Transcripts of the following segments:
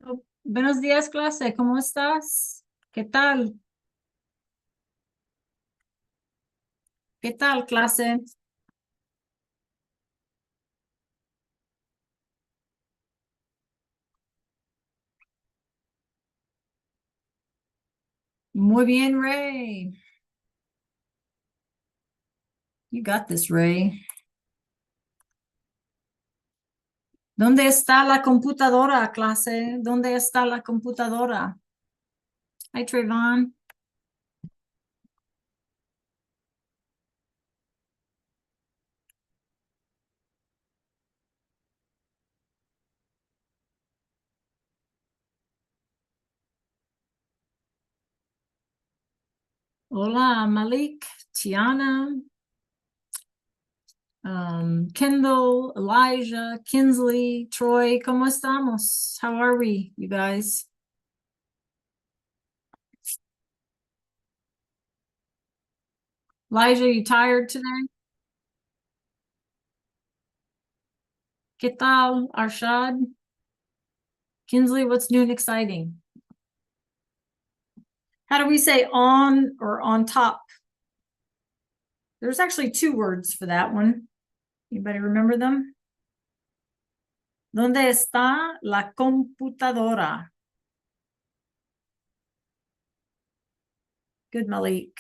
Oh, buenos días, clase. ¿Cómo estás? ¿Qué tal? ¿Qué tal, clase? Muy bien, Ray. You got this, Ray. ¿Dónde está la computadora, clase? ¿Dónde está la computadora? Hi, Trayvon. Hola, Malik, Tiana, Kendall, Elijah, Kinsley, Troy. ¿Cómo estamos? How are we, you guys? Elijah, you tired today? ¿Qué tal, Arshad? Kinsley, what's new and exciting? How do we say on or on top? There's actually two words for that one. Anybody remember them? ¿Dónde está la computadora? Good, Malik.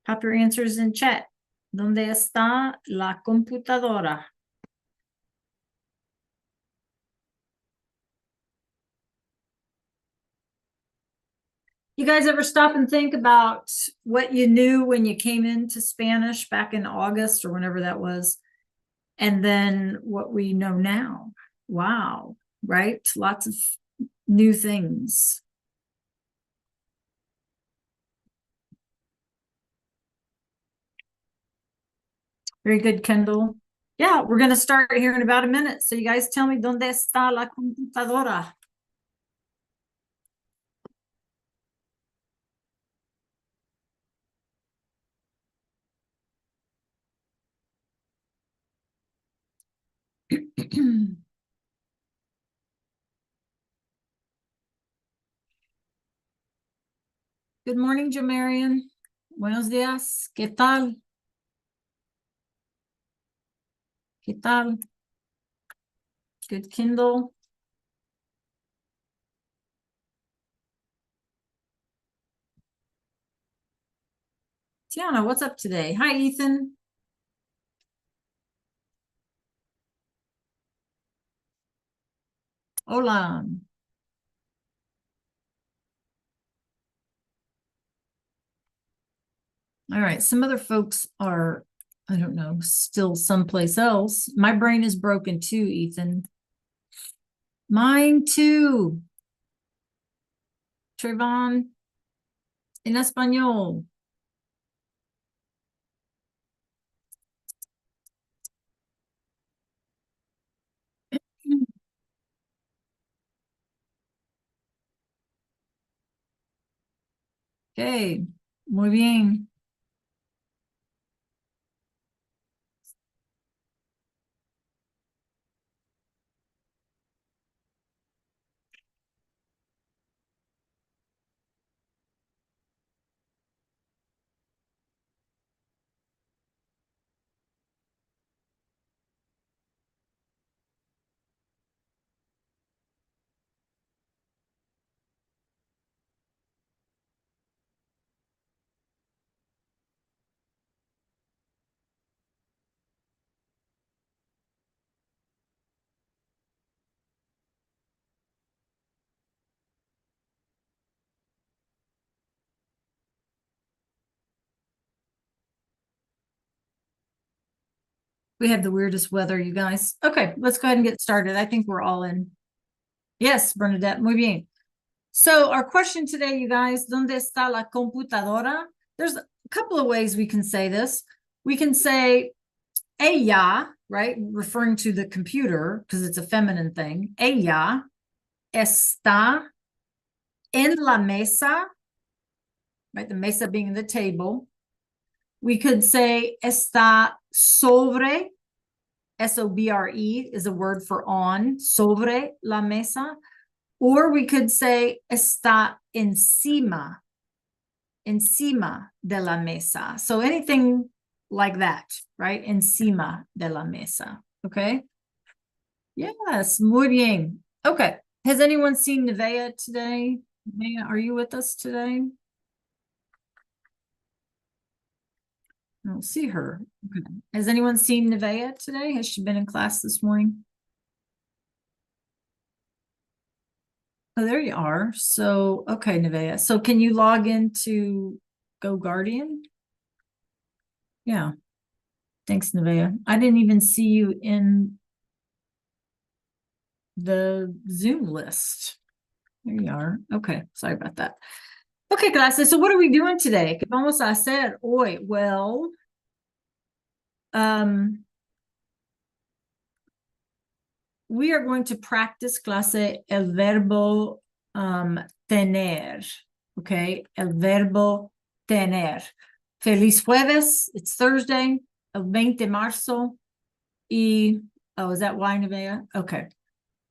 Pop your answers in chat. ¿Dónde está la computadora? You guys ever stop and think about what you knew when you came into Spanish back in August or whenever that was, and then what we know now? Wow, right? Lots of new things. Very good, Kendall. Yeah, we're going to start here in about a minute. So you guys tell me, ¿dónde está la computadora? Good morning, Jamarian. Buenos días. ¿Qué tal? ¿Qué tal? Good, Kindle. Tiana, what's up today? Hi, Ethan. Hola. All right, some other folks are, I don't know, still someplace else. My brain is broken too, Ethan. Mine too. Trayvon, en español. Okay, muy bien. We have the weirdest weather, you guys. Okay, let's go ahead and get started. I think we're all in. Yes, Bernadette, muy bien. So our question today, you guys, ¿dónde está la computadora? There's a couple of ways we can say this. We can say ella, right? Referring to the computer because it's a feminine thing. Ella está en la mesa, right? The mesa being the table. We could say está sobre sobre is a word for on, sobre la mesa. Or we could say está encima de la mesa. So anything like that, right? Encima de la mesa. Okay. Yes, muy bien. Okay. Has anyone seen Nevaeh today? Nevaeh, are you with us today? I don't see her. Okay. Has anyone seen Nevaeh today? Has she been in class this morning? Oh, there you are. So, okay, Nevaeh. So can you log into GoGuardian? Yeah. Thanks, Nevaeh. I didn't even see you in the Zoom list. There you are. Okay, sorry about that. Okay, classes. So what are we doing today? ¿Qué vamos a hacer hoy? Well, we are going to practice clase el verbo tener. Okay, el verbo tener. Feliz jueves. It's Thursday, el 20 de marzo. Y, oh, is that why, Nevaeh? Okay.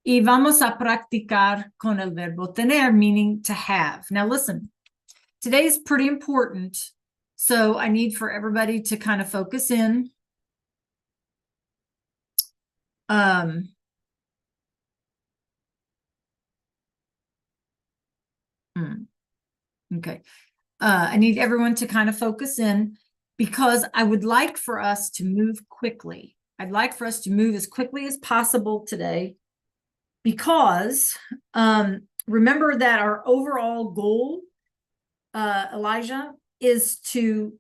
Y vamos a practicar con el verbo tener, meaning to have. Now listen, today is pretty important. So I need for everybody to kind of focus in. Okay. I need everyone to kind of focus in because I would like for us to move quickly. I'd like for us to move as quickly as possible today because remember that our overall goal, Elijah, is to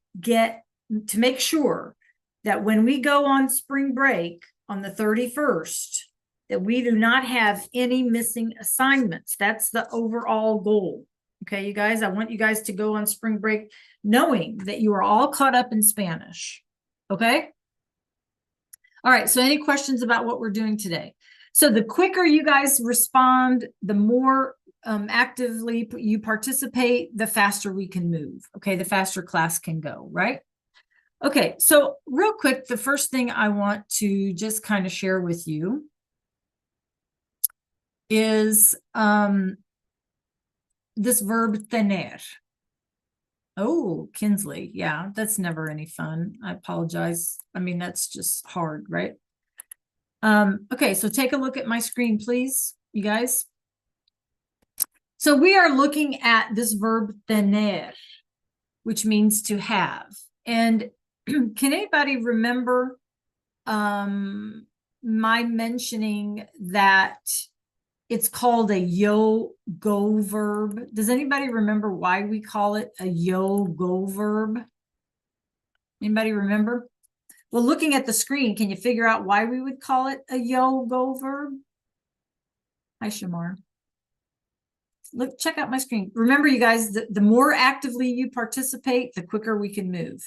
make sure that when we go on spring break on the 31st, that we do not have any missing assignments. That's the overall goal. Okay, you guys, I want you guys to go on spring break knowing that you are all caught up in Spanish. Okay? All right, so any questions about what we're doing today? So the quicker you guys respond, the more actively you participate, the faster we can move. Okay, the faster class can go, right? Okay, so real quick, the first thing I want to just kind of share with you is this verb tener. Oh, Kinsley. Yeah, that's never any fun. I apologize. I mean, that's just hard, right? Okay, so take a look at my screen, please, you guys. So we are looking at this verb tener, which means to have. And can anybody remember my mentioning that it's called a yo-go verb? Does anybody remember why we call it a yo-go verb? Anybody remember? Well, looking at the screen, can you figure out why we would call it a yo-go verb? Hi, Shamar. Look, check out my screen. Remember, you guys, the more actively you participate, the quicker we can move.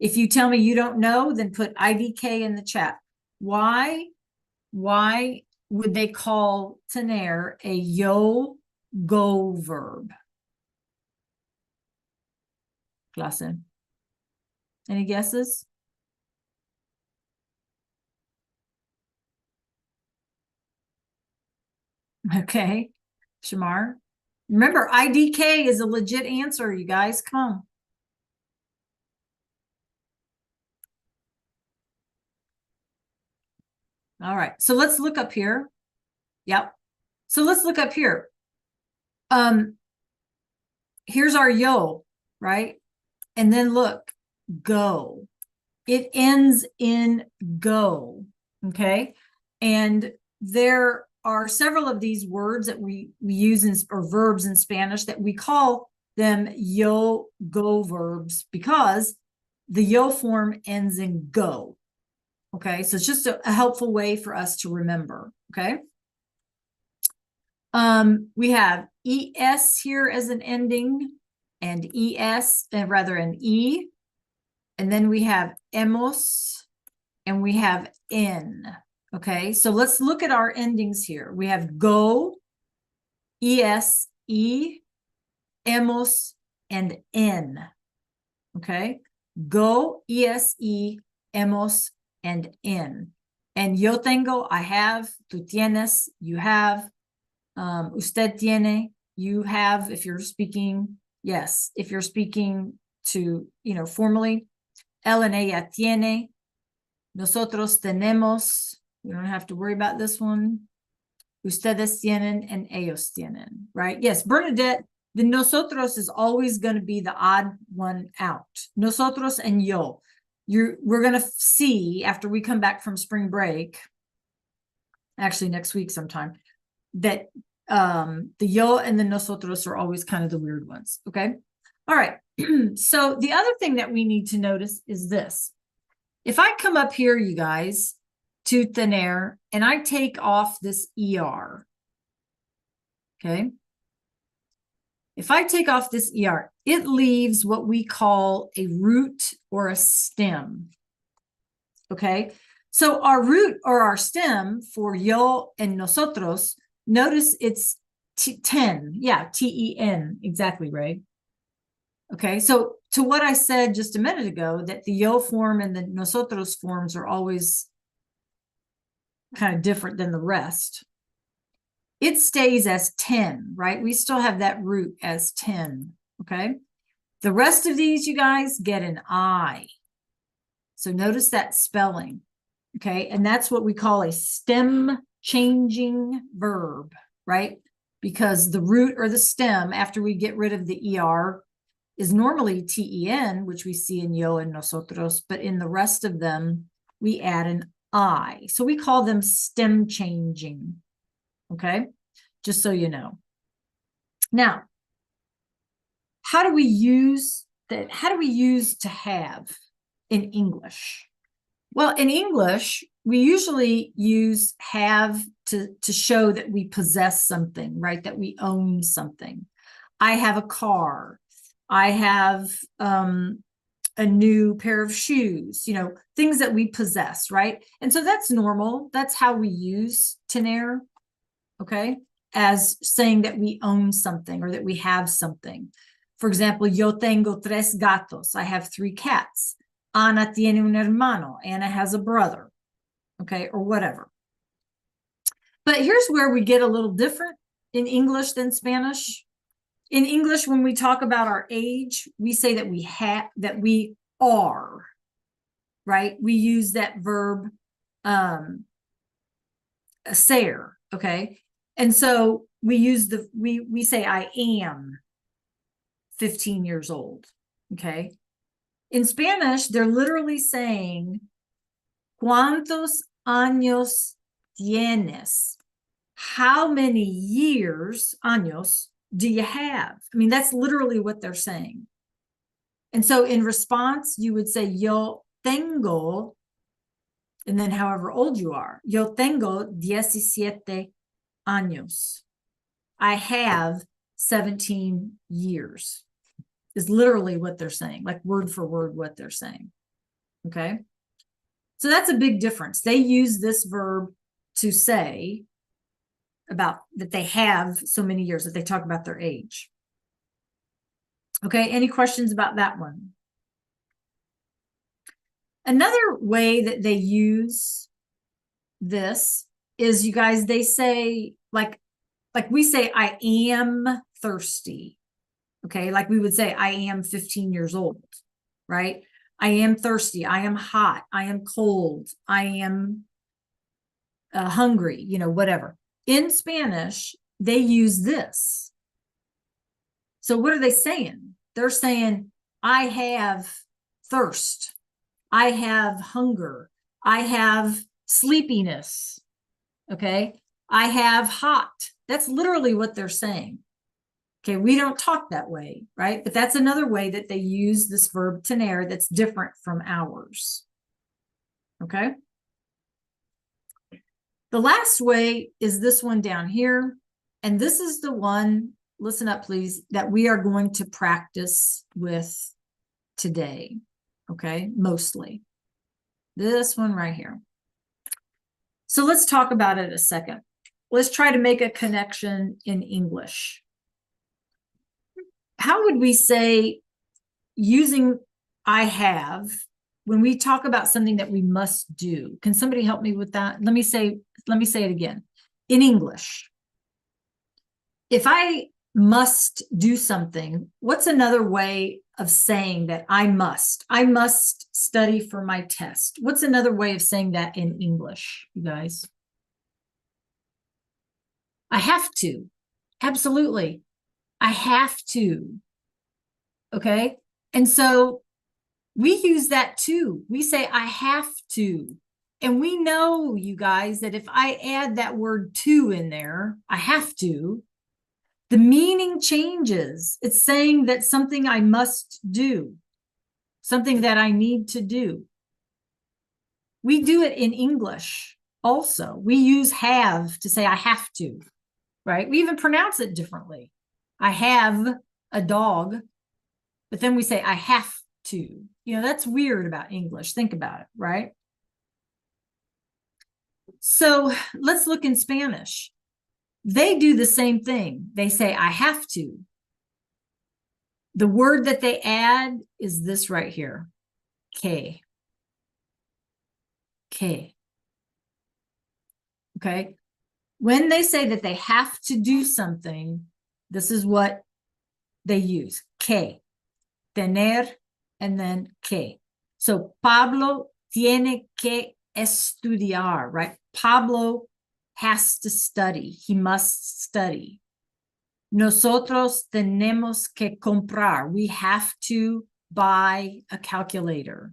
If you tell me you don't know, then put IDK in the chat. Why would they call tener a yo-go verb? Clase. Any guesses? Okay. Shamar. Remember, IDK is a legit answer, you guys. Come on. All right. So let's look up here. Yep. So let's look up here. Here's our yo, right? And then look, go. It ends in go. Okay. And there are several of these words that we use or verbs in Spanish that we call them yo-go verbs because the yo form ends in go. Okay, so it's just a helpful way for us to remember. Okay. We have es here as an ending, and es, rather an e, and then we have hemos, and we have en. Okay, so let's look at our endings here. We have go, es, e, hemos, and en. Okay, go, es, e, hemos, and en. And yo tengo, I have. Tú tienes, you have. Usted tiene, you have, if you're speaking, yes, if you're speaking to, formally. Él and ella tiene. Nosotros tenemos. We don't have to worry about this one. Ustedes tienen and ellos tienen, right? Yes, Bernadette, the nosotros is always going to be the odd one out. Nosotros and yo. We're going to see after we come back from spring break, actually next week sometime, that the yo and the nosotros are always kind of the weird ones, okay? All right, so the other thing that we need to notice is this. If I come up here, you guys, to tener, and I take off this ER, okay? If I take off this ER, it leaves what we call a root or a stem, okay? So our root or our stem for yo and nosotros, notice it's ten, yeah, T-E-N, exactly, Ray. Okay, so to what I said just a minute ago, that the yo form and the nosotros forms are always kind of different than the rest. It stays as 10, right? We still have that root as 10, okay? The rest of these, you guys, get an I. So notice that spelling, okay? And that's what we call a stem changing verb, right? Because the root or the stem, after we get rid of the ER, is normally TEN, which we see in yo and nosotros, but in the rest of them, we add an I. So we call them stem changing, okay? Just so you know. Now, how do we use that? How do we use to have in English? Well, in English, we usually use have to show that we possess something, right? That we own something. I have a car. I have a new pair of shoes, things that we possess, right? And so that's normal. That's how we use tener, okay? As saying that we own something or that we have something. For example, yo tengo tres gatos. I have 3 cats. Ana tiene un hermano. Anna has a brother, okay, or whatever. But here's where we get a little different in English than Spanish. In English, when we talk about our age, we say that we are, right? We use that verb ser, okay? And so we use we say I am 15 years old, okay? In Spanish, they're literally saying ¿Cuántos años tienes? How many years, años, do you have? I mean, that's literally what they're saying. And so in response, you would say, yo tengo, and then however old you are, yo tengo 17 años. I have 17 years, is literally what they're saying, like word for word what they're saying. Okay. So that's a big difference. They use this verb to say about that they have so many years, that they talk about their age. Okay, any questions about that one? Another way that they use this is, you guys, they say, like we say, I am thirsty. Okay, like we would say, I am 15 years old, right? I am thirsty. I am hot. I am cold. I am hungry, whatever. In Spanish, they use this. So what are they saying? They're saying, I have thirst. I have hunger. I have sleepiness. Okay. I have hot. That's literally what they're saying. Okay. We don't talk that way, right? But that's another way that they use this verb tener that's different from ours. Okay. The last way is this one down here. And this is the one, listen up, please, that we are going to practice with today. Okay, mostly. This one right here. So let's talk about it a second. Let's try to make a connection in English. How would we say, using I have, when we talk about something that we must do, can somebody help me with that? Let me say it again. In English, if I must do something, what's another way of saying that I must study for my test? What's another way of saying that in English, you guys? I have to. Absolutely. I have to. Okay. And so we use that too. We say, I have to. And we know, you guys, that if I add that word to in there, I have to, the meaning changes. It's saying that something I must do, something that I need to do. We do it in English also. We use have to say I have to, right? We even pronounce it differently. I have a dog, but then we say I have to. You know, that's weird about English. Think about it, right? So let's look in Spanish. They do the same thing. They say, I have to. The word that they add is this right here, que. Que. Okay. When they say that they have to do something, this is what they use, que. Tener, and then que. So Pablo tiene que estudiar, right? Pablo has to study. He must study. Nosotros tenemos que comprar. We have to buy a calculator.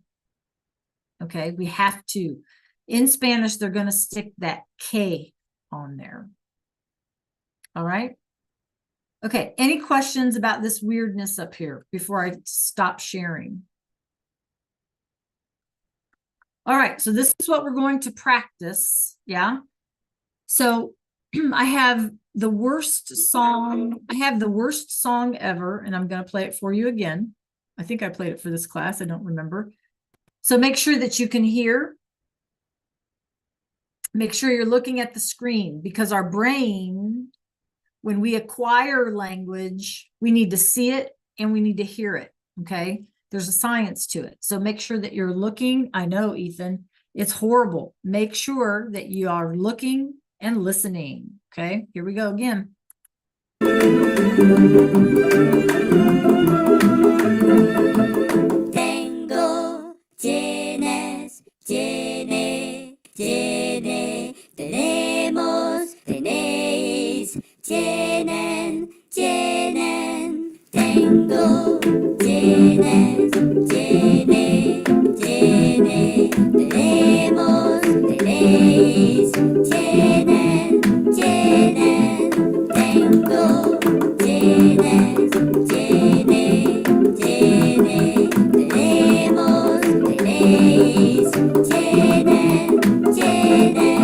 Okay, we have to. In Spanish, they're going to stick that que on there. All right. Okay, any questions about this weirdness up here before I stop sharing? All right, so this is what we're going to practice, yeah? So I have the worst song. I have the worst song ever, and I'm going to play it for you again. I think I played it for this class. I don't remember. So make sure that you can hear. Make sure you're looking at the screen, because our brain, when we acquire language, we need to see it and we need to hear it, okay? There's a science to it. So make sure that you're looking. I know, Ethan, it's horrible. Make sure that you are looking and listening, okay? Here we go again. Tengo, tienes, tiene, tiene, tenemos, tenéis, tienen, tienen. Tengo, tienes, tiene, tiene, tenemos, tenéis, tienen, tienen. Tengo, tienes, tiene, tiene, tenemos, tenéis, tienen, tienen.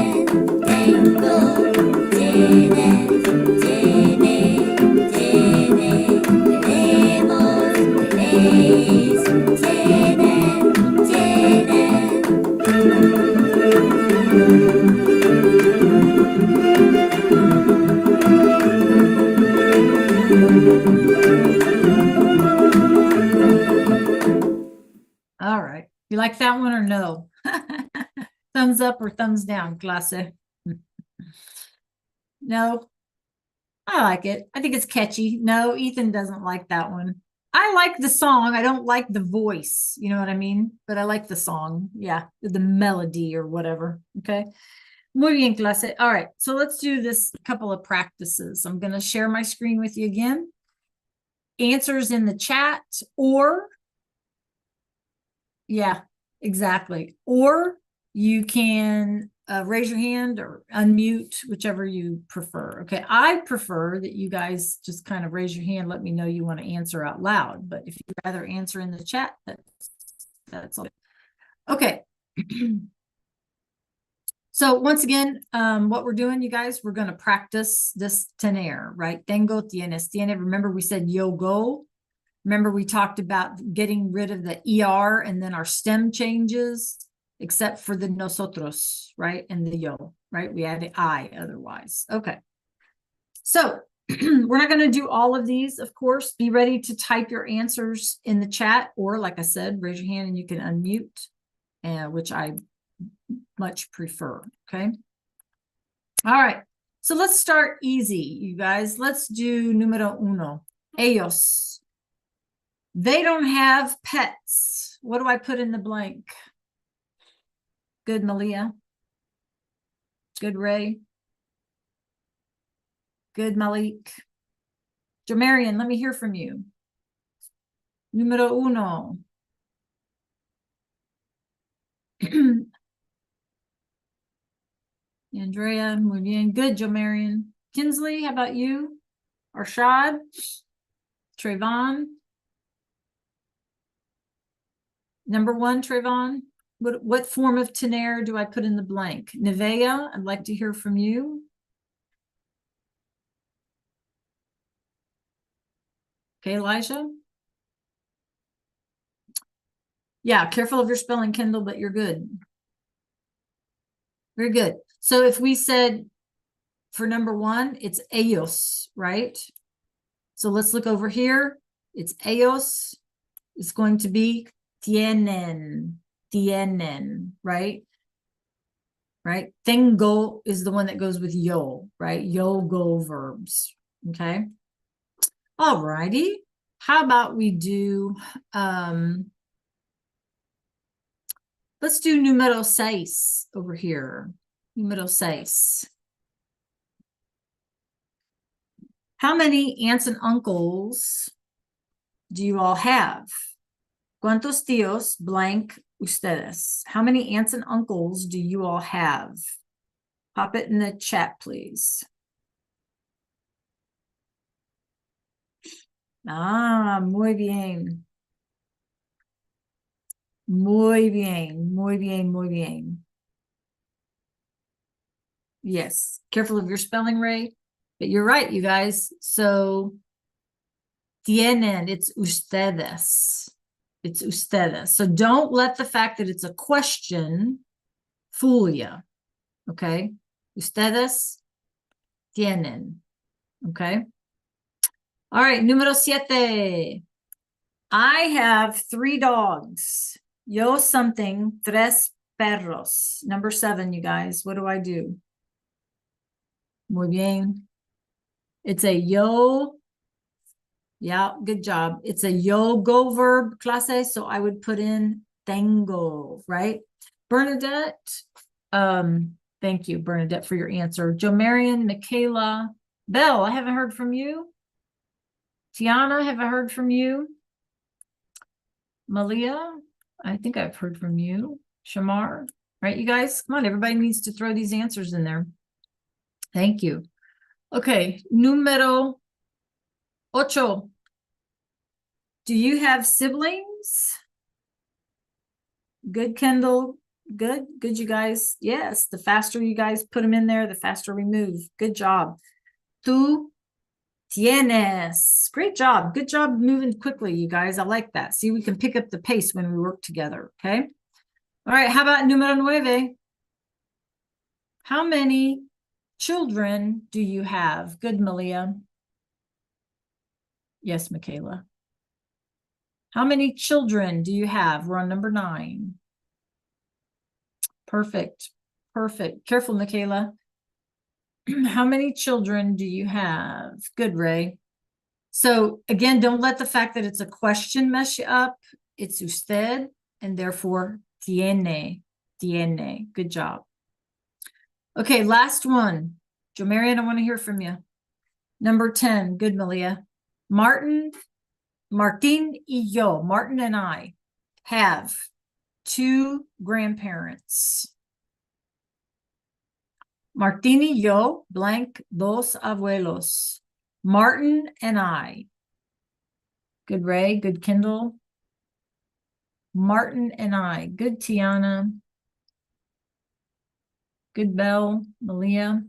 Tengo, tienes, tiene, tiene, tenemos, tenéis, tienen, All right. You like that one or no? Thumbs up or thumbs down, clase? No? I like it. I think it's catchy. No, Ethan doesn't like that one. I like the song. I don't like the voice. You know what I mean? But I like the song. Yeah, the melody or whatever. Okay. Muy bien, clase. All right. So let's do this couple of practices. I'm going to share my screen with you again. Answers in the chat, or yeah, exactly. Or you can raise your hand or unmute, whichever you prefer. Okay, I prefer that you guys just kind of raise your hand, let me know you want to answer out loud. But if you'd rather answer in the chat, that's all. Okay. So once again, what we're doing, you guys, we're going to practice this tener, right? Tengo, tienes, tiene. Remember we said yo go. Remember we talked about getting rid of the ER and then our stem changes, except for the nosotros, right? And the yo, right? We add the I otherwise. Okay. So we're not going to do all of these, of course. Be ready to type your answers in the chat, or like I said, raise your hand and you can unmute. which I much prefer. Okay. All right. So let's start easy, you guys. Let's do número uno. Ellos. They don't have pets. What do I put in the blank? Good, Malia. Good, Ray. Good, Malik. Jamarian, let me hear from you. Número uno. Andrea, muy bien. Good, Jamarian. Kinsley, how about you? Arshad? Trayvon? Number one, Trayvon. What form of tener do I put in the blank? Nevea, I'd like to hear from you. Okay, Elijah. Yeah, careful of your spelling, Kendall, but you're good. Very good. So if we said for number one, it's ellos, right? So let's look over here. It's ellos. It's going to be tienen, right? Right? Tengo is the one that goes with yo, right? Yo go verbs. Okay. All righty. How about we do let's do número seis over here. Número seis. How many aunts and uncles do you all have? ¿Cuántos tíos blank ustedes? How many aunts and uncles do you all have? Pop it in the chat, please. Ah, muy bien. Muy bien, muy bien, muy bien. Yes, careful of your spelling, Ray. But you're right, you guys. So, tienen, it's ustedes. It's ustedes. So don't let the fact that it's a question fool you. Okay? Ustedes tienen. Okay? All right, número siete. I have 3 dogs. Yo something, tres perros. Number 7, you guys. What do I do? Muy bien. It's a yo. Yeah, good job. It's a yo go verb clase, so I would put in tengo, right? Bernadette, thank you, Bernadette, for your answer. Jo Marion, Michaela, Belle, I haven't heard from you. Tiana, have I heard from you? Malia, I think I've heard from you. Shamar, right, you guys? Come on, everybody needs to throw these answers in there. Thank you. Okay, número ocho. Do you have siblings? Good, Kendall. Good, good, you guys. Yes, the faster you guys put them in there, the faster we move. Good job. Tú tienes. Great job. Good job moving quickly, you guys. I like that. See, we can pick up the pace when we work together, okay? All right, how about número nueve? How many children do you have? Good, Malia. Yes, Michaela. How many children do you have? We're on number 9. Perfect. Perfect. Careful, Michaela. How many children do you have? Good, Ray. So again, don't let the fact that it's a question mess you up. It's usted, and therefore tiene. Tiene. Good job. Okay, last one. Jo Marion, I want to hear from you. Number 10. Good, Malia. Martin y yo, Martin and I, have 2 grandparents. Martin y yo, blank, dos abuelos. Martin and I. Good, Ray. Good, Kendall. Martin and I. Good, Tiana. Good, Belle. Malia.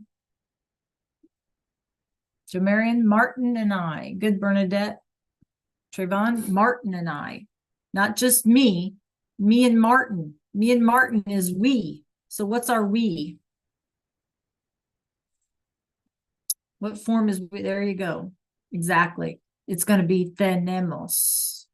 Jamarian. Martin and I. Good, Bernadette. Trayvon. Martin and I. Not just me. Me and Martin. Me and Martin is we. So what's our we? What form is we? There you go. Exactly. It's going to be tenemos,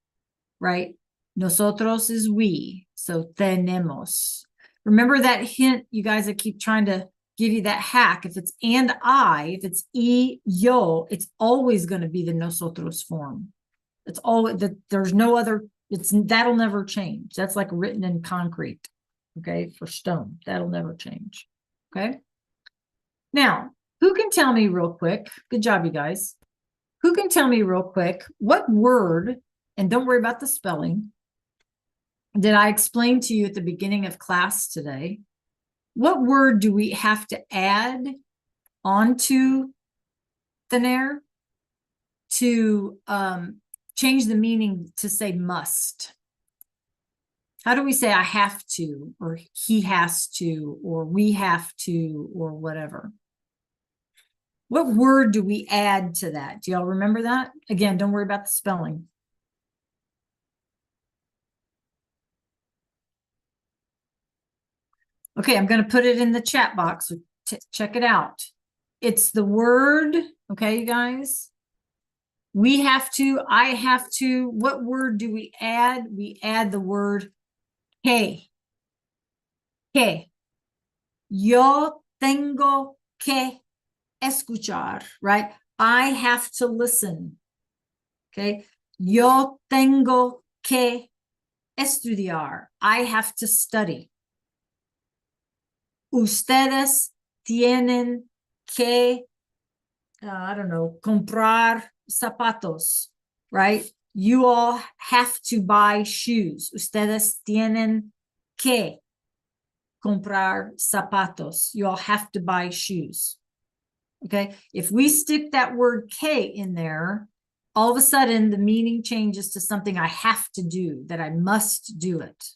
right? Nosotros is we. So tenemos. Remember that hint, you guys, that keep trying to give you that hack. If it's and I, if it's yo, it's always going to be the nosotros form. It's always that there's no other, that'll never change. That's like written in concrete. Okay, for stone. That'll never change. Okay. Now, who can tell me real quick? Good job, you guys. Who can tell me real quick what word, and don't worry about the spelling, did I explain to you at the beginning of class today? What word do we have to add onto tener to change the meaning to say must? How do we say I have to, or he has to, or we have to, or whatever? What word do we add to that? Do y'all remember that? Again, don't worry about the spelling. Okay, I'm going to put it in the chat box. So check it out. It's the word, okay, you guys? We have to, I have to. What word do we add? We add the word que. Que. Yo tengo que escuchar, right? I have to listen. Okay. Yo tengo que estudiar. I have to study. Ustedes tienen que, I don't know, comprar zapatos, right? You all have to buy shoes. Ustedes tienen que comprar zapatos. You all have to buy shoes. Okay. If we stick that word que in there, all of a sudden the meaning changes to something I have to do, that I must do it.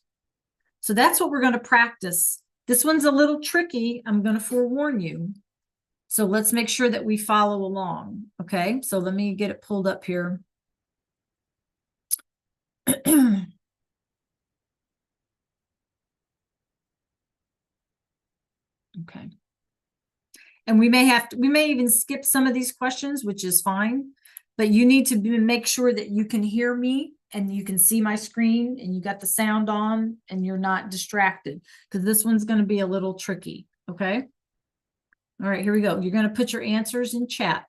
So that's what we're going to practice. This one's a little tricky. I'm going to forewarn you. So let's make sure that we follow along. Okay. So let me get it pulled up here. Okay. And we may even skip some of these questions, which is fine, but you need to make sure that you can hear me and you can see my screen and you got the sound on and you're not distracted, because this one's going to be a little tricky. Okay. All right, here we go. You're going to put your answers in chat.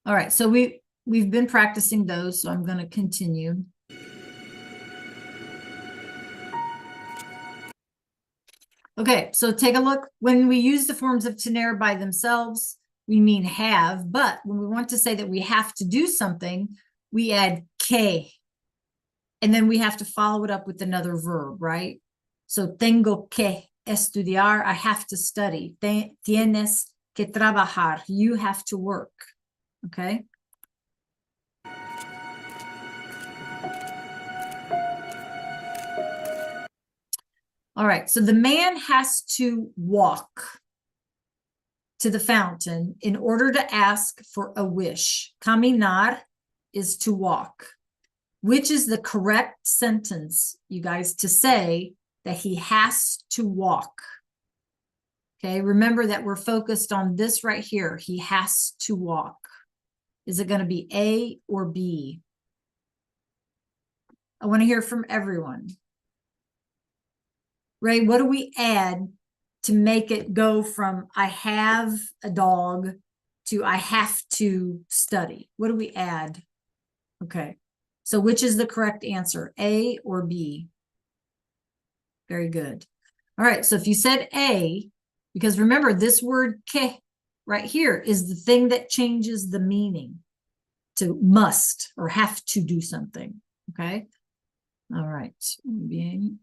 All right, so we've been practicing those, so I'm going to continue. Okay, so take a look. When we use the forms of tener by themselves, we mean have, but when we want to say that we have to do something, we add que. And then we have to follow it up with another verb, right? So tengo que estudiar, I have to study. Tienes que trabajar, you have to work. Okay. All right, so the man has to walk to the fountain in order to ask for a wish. Caminar is to walk. Which is the correct sentence, you guys, to say that he has to walk? Okay, remember that we're focused on this right here. He has to walk. Is it going to be A or B? I want to hear from everyone. Ray, what do we add to make it go from I have a dog to I have to study? What do we add? Okay, so which is the correct answer, A or B? Very good. All right, so if you said A, because remember this word que right here is the thing that changes the meaning to must or have to do something. Okay. All right. Bien.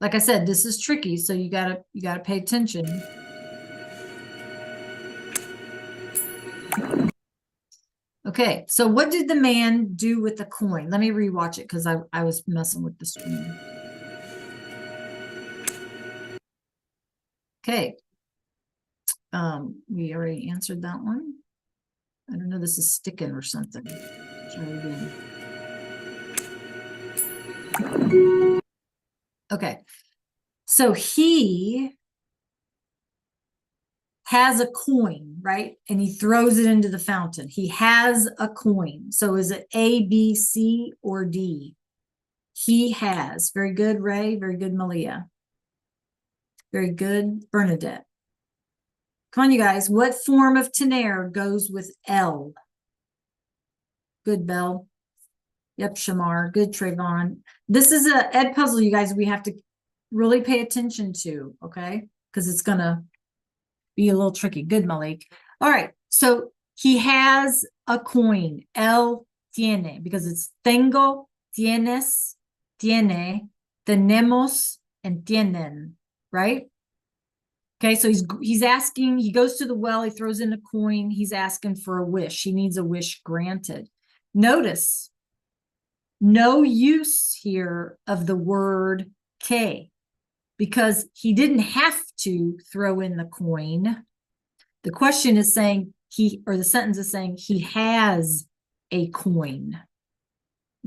Like I said, this is tricky, so you gotta pay attention. Okay, so what did the man do with the coin? Let me rewatch it because I was messing with the screen. Okay. We already answered that one. I don't know, this is sticking or something. Try again. Okay. So he has a coin, right? And he throws it into the fountain. He has a coin. So is it A, B, C, or D? He has. Very good, Ray. Very good, Malia. Very good, Bernadette. Come on, you guys. What form of tener goes with L? Good, Belle. Yep, Shamar. Good, Trayvon. This is a ed puzzle, you guys, we have to really pay attention to, okay? Because it's going to be a little tricky. Good, Malik. All right. So he has a coin. Él tiene, because it's tengo, tienes, tiene, tenemos, and tienen, right? Okay, so he's asking, he goes to the well, he throws in a coin, he's asking for a wish. He needs a wish granted. Notice, no use here of the word que, because he didn't have to throw in the coin. The question is saying the sentence is saying he has a coin.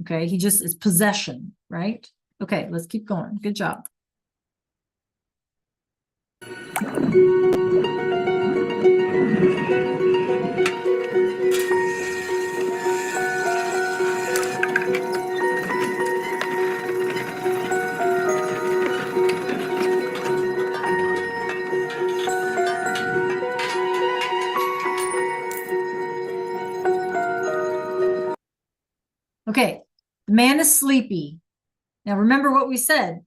Okay, he just is possession, right? Okay, let's keep going. Good job. Okay, the man is sleepy. Now remember what we said.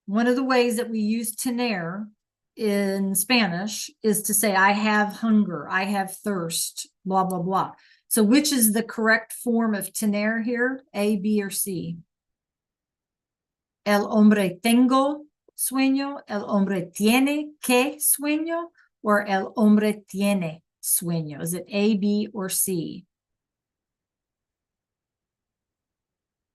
One of the ways that we use tener in Spanish is to say, I have hunger, I have thirst, blah, blah, blah. So which is the correct form of tener here? A, B, or C? El hombre tengo sueño, el hombre tiene que sueño, or el hombre tiene sueño? Is it A, B, or C?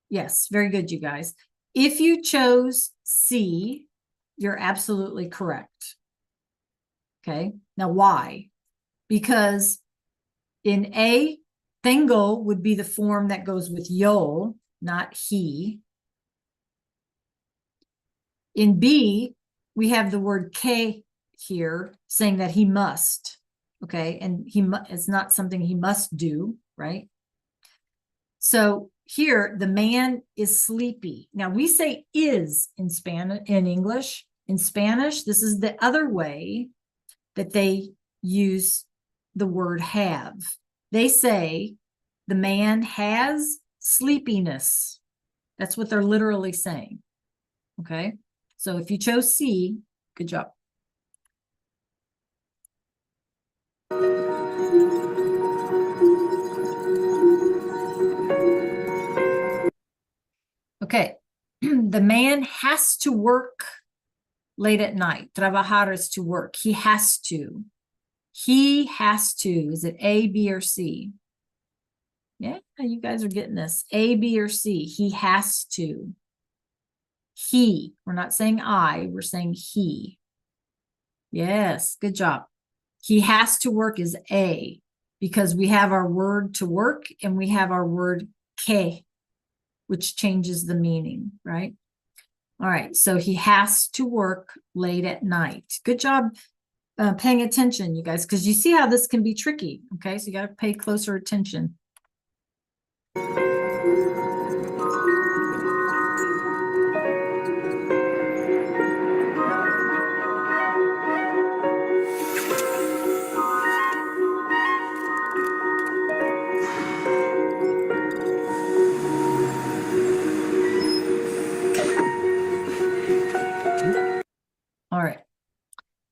Yes, very good, you guys. If you chose C, you're absolutely correct. Okay, now why? Because in A, tengo would be the form that goes with yo, not he. In B, we have the word que here saying that he must. Okay, and it's not something he must do, right? So here, the man is sleepy. Now we say is in Spanish, in English. In Spanish, this is the other way that they use the word have. They say the man has sleepiness. That's what they're literally saying. Okay, so if you chose C, good job. Okay, the man has to work late at night. Trabajar is to work. He has to. He has to. Is it A, B, or C? Yeah, you guys are getting this. A, B, or C. He has to. He. We're not saying I. We're saying he. Yes, good job. He has to work is A, because we have our word to work and we have our word que, which changes the meaning, right? All right, so he has to work late at night. Good job paying attention, you guys, because you see how this can be tricky, okay? So you got to pay closer attention. All right.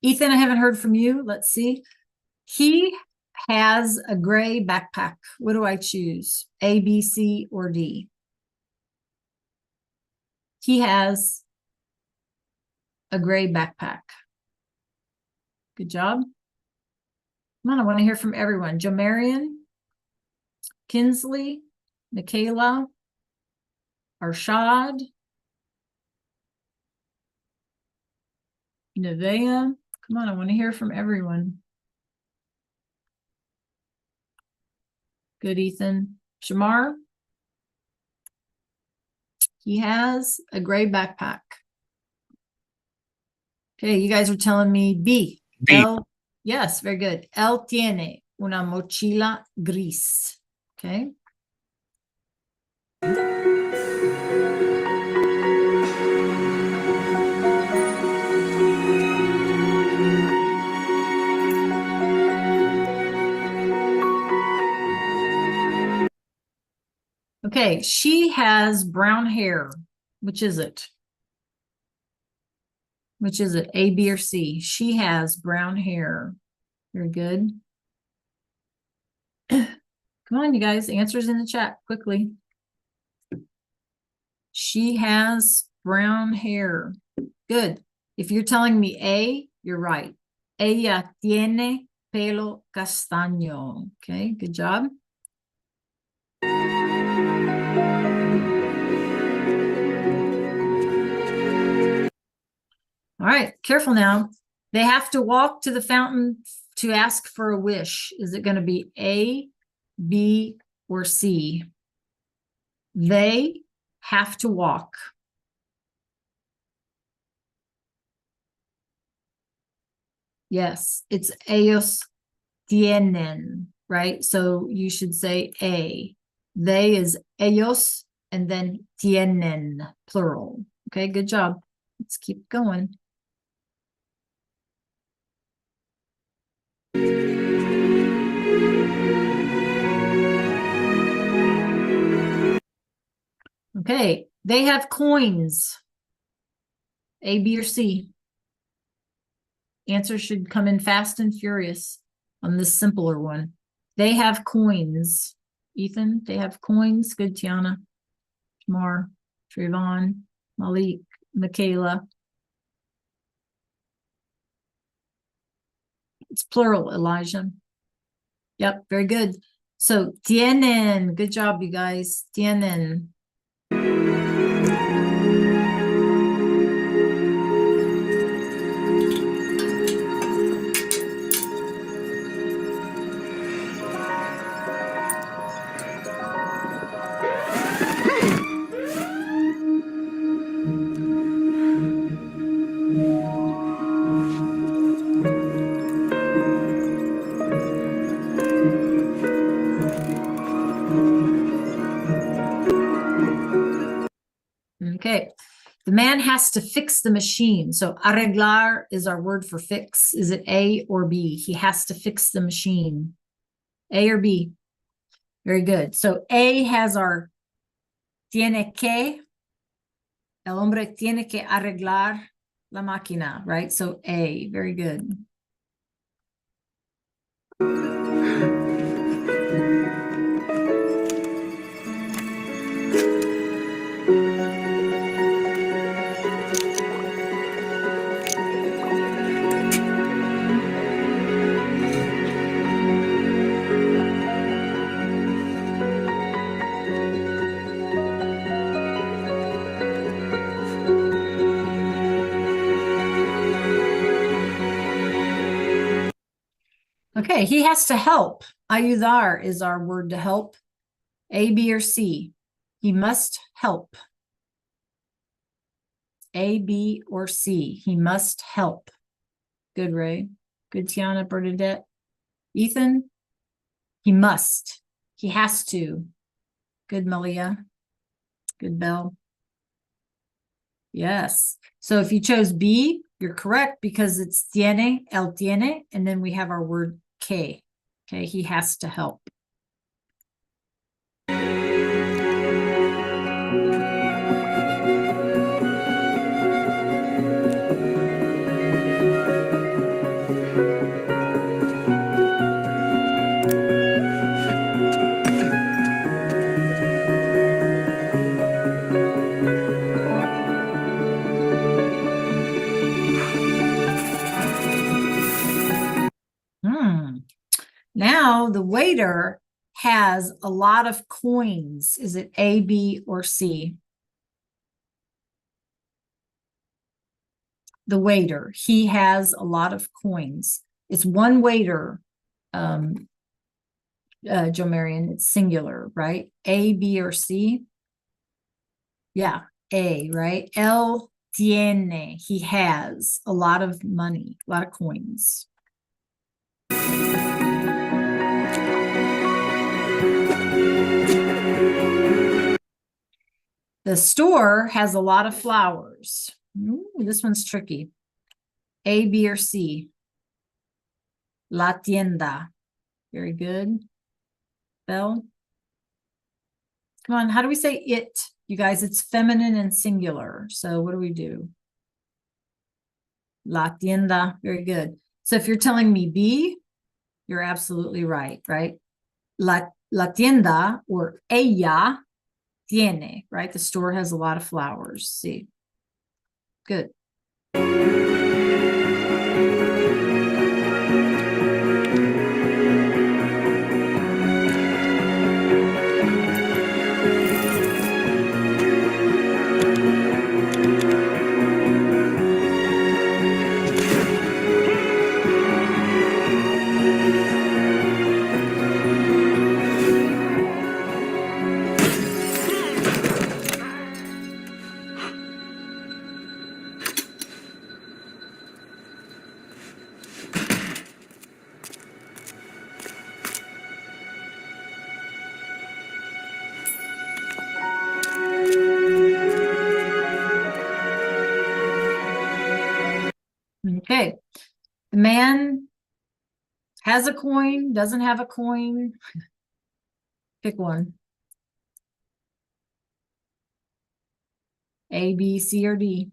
Ethan, I haven't heard from you. Let's see. He has a gray backpack. What do I choose? A, B, C, or D? He has a gray backpack. Good job. Come on, I want to hear from everyone. Jamarian, Kinsley, Michaela, Arshad, Nevaeh. Come on, I want to hear from everyone. Good, Ethan. Shamar, He has a gray backpack. Okay, you guys are telling me B. B. Yes, very good. Él tiene una mochila gris. Okay. Okay, she has brown hair. Which is it? Which is it? A, B, or C? She has brown hair. Very good. Come on, you guys. Answers in the chat quickly. She has brown hair. Good. If you're telling me A, you're right. Ella tiene pelo castaño. Okay, good job. All right, careful now. They have to walk to the fountain to ask for a wish. Is it going to be A, B, or C? They have to walk. Yes, it's ellos tienen, right? So you should say A. They is ellos and then tienen, plural. Okay, good job. Let's keep going. Okay, they have coins. A, B, or C. Answers should come in fast and furious on this simpler one. They have coins. Ethan, they have coins. Good, Tiana. Tamar, Trayvon, Malik, Michaela. It's plural, Elijah. Yep, very good. So, tienen. Good job, you guys. Tienen. Okay, the man has to fix the machine. So arreglar is our word for fix. Is it A or B? He has to fix the machine. A or B? Very good. So A has our tiene que. El hombre tiene que arreglar la máquina, right? So A, very good. Okay, he has to help. Ayudar is our word to help. A, B, or C? He must help. A, B, or C? He must help. Good, Ray. Good, Tiana, Bernadette. Ethan? He must. He has to. Good, Malia. Good, Belle. Yes. So if you chose B, you're correct because it's tiene, él tiene, and then we have our word que. Okay, he has to help. Now the waiter has a lot of coins. Is it A, B, or C? The waiter, he has a lot of coins. It's one waiter, Jo Marion, it's singular, right? A, B, or C? Yeah, A, right? Él tiene. He has a lot of money, a lot of coins. The store has a lot of flowers. Ooh, this one's tricky. A, B, or C? La tienda. Very good. Belle? Come on, how do we say it? You guys, it's feminine and singular. So what do we do? La tienda. Very good. So if you're telling me B, you're absolutely right, right? La tienda or ella tiene, right? The store has a lot of flowers. See, good. Okay. The man has a coin, doesn't have a coin. Pick one. A, B, C, or D.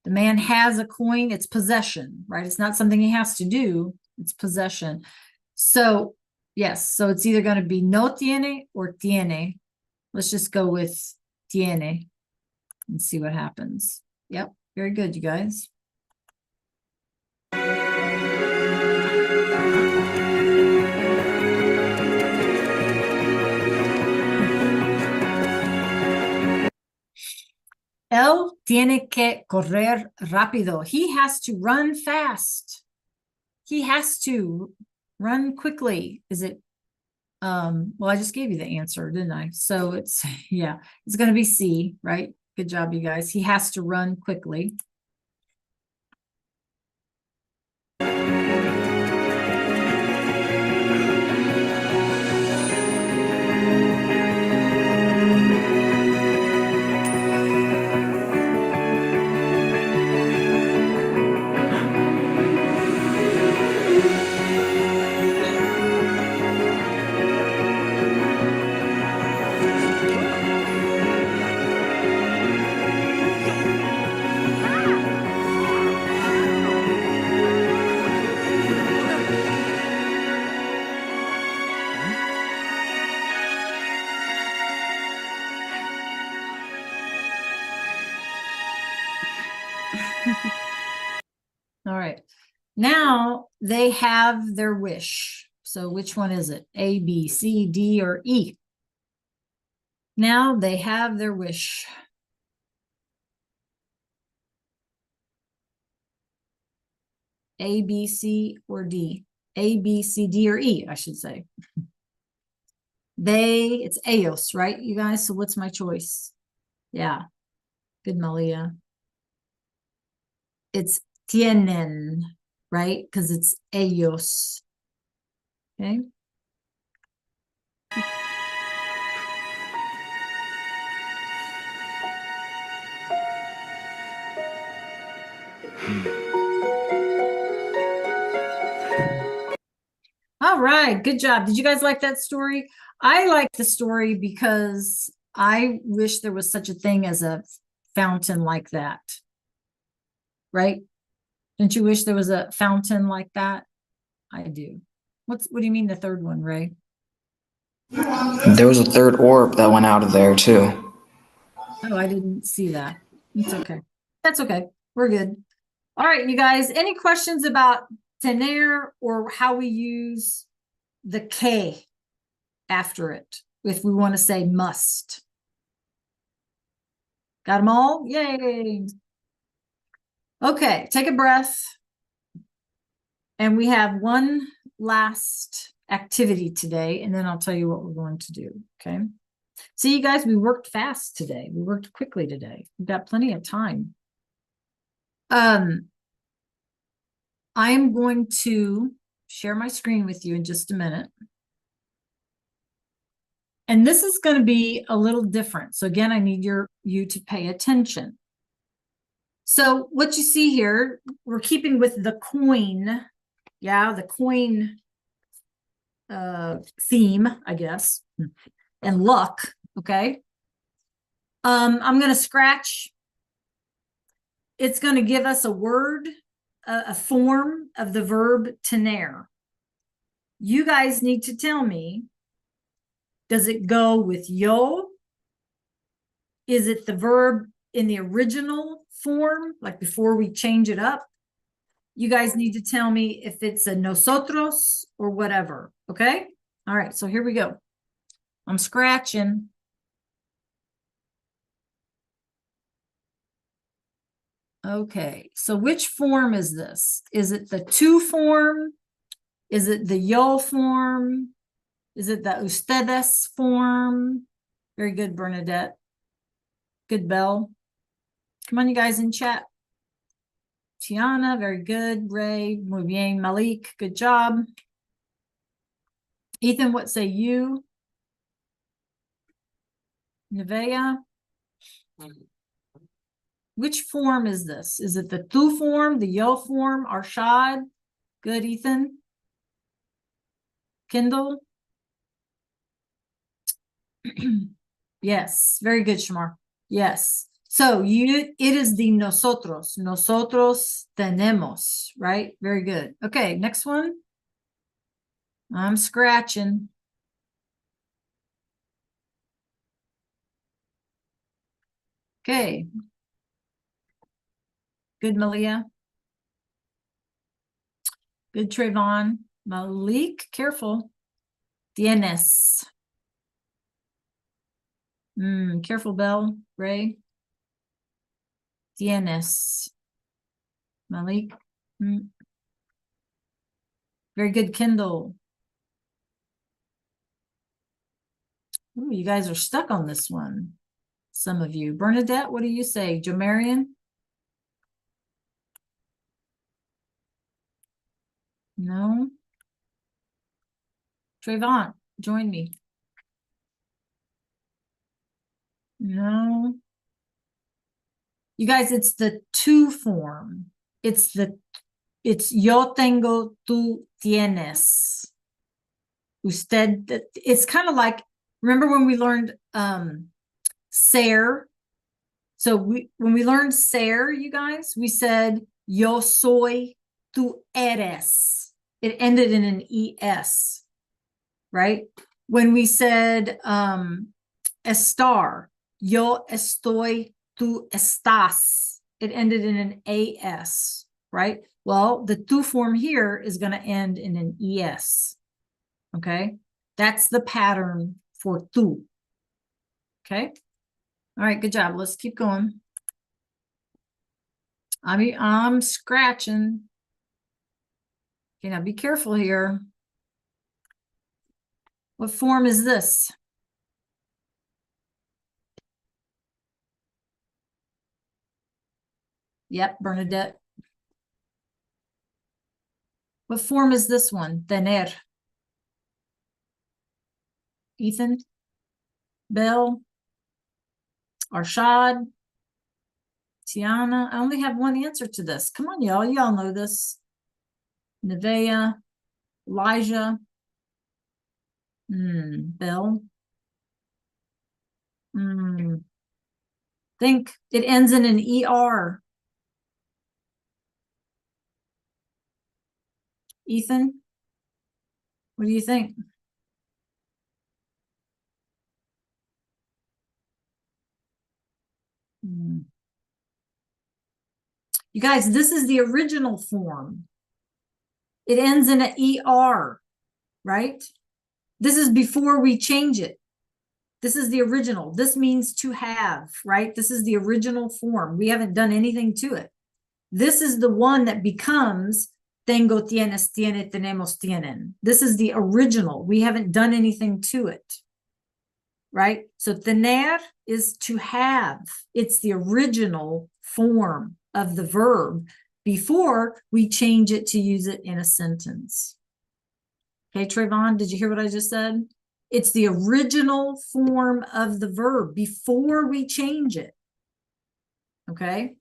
The man has a coin. It's possession, right? It's not something he has to do. It's possession. So, yes. So it's either going to be no tiene or tiene. Let's just go with tiene and see what happens. Yep. Very good, you guys. Él tiene que correr rápido. He has to run fast. He has to run quickly. Is it? Well, I just gave you the answer, didn't I? So it's, yeah, it's going to be C, right? Good job, you guys. He has to run quickly. All right. Now they have their wish. So which one is it? A, B, C, D, or E? Now they have their wish. A, B, C, or D? A, B, C, D, or E, I should say. It's ellos, right, you guys? So what's my choice? Yeah. Good, Malia. It's tienen, right? Because it's ellos. Okay. All right, good job. Did you guys like that story? I like the story because I wish there was such a thing as a fountain like that. Right? Don't you wish there was a fountain like that? I do. What do you mean the third one, Ray? There was a third orb that went out of there too. Oh, I didn't see that. It's okay. That's okay. We're good. All right, you guys, any questions about tener or how we use the K after it if we want to say must? Got them all? Yay. Okay, take a breath. And we have one last activity today, and then I'll tell you what we're going to do, okay? See, you guys, we worked fast today. We worked quickly today. We've got plenty of time. I'm going to share my screen with you in just a minute. And this is going to be a little different. So again, I need you to pay attention. So what you see here, we're keeping with the coin. Yeah, the coin theme, I guess, and luck. Okay. I'm going to scratch. It's going to give us a word, a form of the verb tener. You guys need to tell me, does it go with yo? Is it the verb in the original form, like before we change it up? You guys need to tell me if it's a nosotros or whatever, okay? All right, so here we go. I'm scratching. Okay, so which form is this? Is it the tú form? Is it the yo form? Is it the ustedes form? Very good, Bernadette. Good, Belle. Come on, you guys in chat. Tiana, very good. Ray, muy bien. Malik, good job. Ethan, what say you? Nevea? Which form is this? Is it the tú form, the yo form, Arshad? Good, Ethan. Kendall? Yes, very good, Shamar. Yes. So it is the nosotros. Nosotros tenemos, right? Very good. Okay, next one. I'm scratching. Okay. Good, Malia. Good, Trayvon. Malik, careful. Tienes. Careful, Belle. Ray. Tienes. Malik. Very good, Kendall. Ooh, you guys are stuck on this one. Some of you. Bernadette, what do you say? Jamarian? No. Trayvon, join me. No. You guys, it's the tú form. It's yo tengo, tú tienes. Usted, it's kind of like, remember when we learned ser? So when we learned ser, you guys, we said yo soy, tú eres. It ended in an es, right? When we said estar, yo estoy, tú estás, it ended in an as, right? Well, the tú form here is going to end in an es. Okay, that's the pattern for tú. Okay, all right, good job. Let's keep going. I'm scratching. Okay, now be careful here. What form is this? Yep, Bernadette. What form is this one? Tener. Ethan? Belle? Arshad? Tiana? I only have one answer to this. Come on, y'all. Y'all know this. Nevea? Elijah? Belle? Think it ends in an ER. Ethan? What do you think? You guys, this is the original form. It ends in an ER, right? This is before we change it. This is the original. This means to have, right? This is the original form. We haven't done anything to it. This is the one that becomes tengo, tienes, tiene, tenemos, tienen. This is the original. We haven't done anything to it. Right? So tener is to have. It's the original form of the verb before we change it to use it in a sentence. Okay, Trayvon, did you hear what I just said? It's the original form of the verb before we change it. Okay?